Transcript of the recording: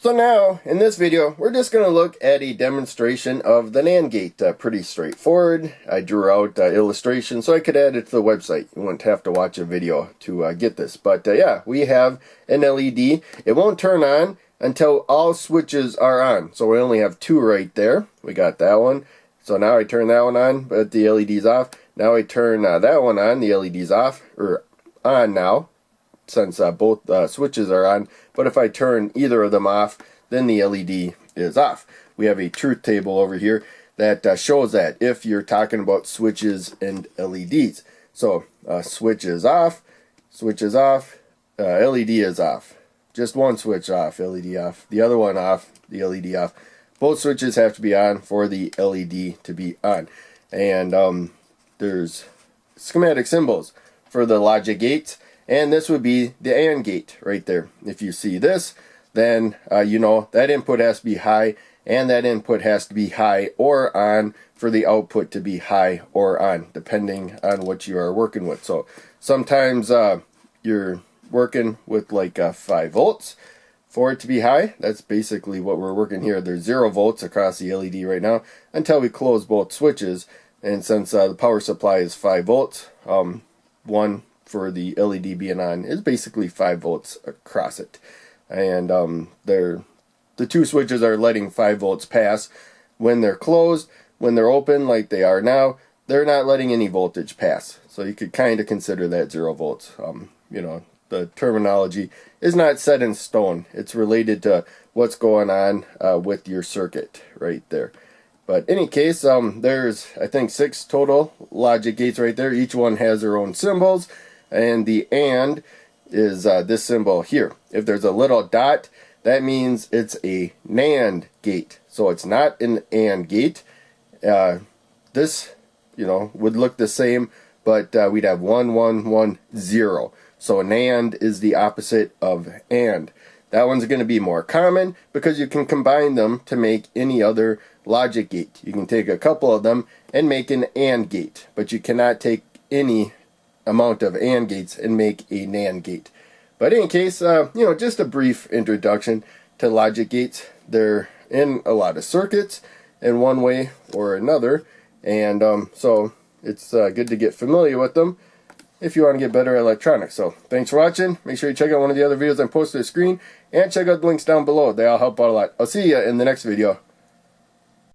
So now, in this video, we're just going to look at a demonstration of the NAND gate. Pretty straightforward. I drew out illustrations so I could add it to the website. You wouldn't have to watch a video to get this. But yeah, we have an LED. It won't turn on until all switches are on. So we only have two right there. We got that one. So now I turn that one on, but the LED's off. Now I turn that one on, the LED's off, or on now, since both switches are on. But if I turn either of them off, then the LED is off. We have a truth table over here that shows that if you're talking about switches and LEDs. So switch is off, LED is off. Just one switch off, LED off. The other one off, the LED off. Both switches have to be on for the LED to be on. And there's schematic symbols for the logic gates. And this would be the AND gate right there. If you see this, then you know that input has to be high, and that input has to be high or on for the output to be high or on, depending on what you are working with. So sometimes you're working with like 5 volts for it to be high. That's basically what we're working here. There's 0 volts across the LED right now until we close both switches. And since the power supply is 5 volts, one for the LED being on is basically 5 volts across it. And the two switches are letting 5 volts pass. When they're closed, when they're open like they are now, they're not letting any voltage pass. So you could kind of consider that 0 volts. You know, the terminology is not set in stone. It's related to what's going on with your circuit right there. But in any case, there's, I think, 6 total logic gates right there. Each one has their own symbols. And the AND is this symbol here. If there's a little dot, that means it's a NAND gate. So it's not an AND gate. This, you know, would look the same, but we'd have 1, 1, 1, 0. So an AND is the opposite of AND. That one's going to be more common because you can combine them to make any other logic gate. You can take a couple of them and make an AND gate, but you cannot take any amount of AND gates and make a NAND gate. But in any case, you know, just a brief introduction to logic gates. They're in a lot of circuits in one way or another, and so it's good to get familiar with them if you want to get better at electronics. So thanks for watching. Make sure you check out one of the other videos I posted on the screen, and check out the links down below. They all help out a lot. I'll see you in the next video.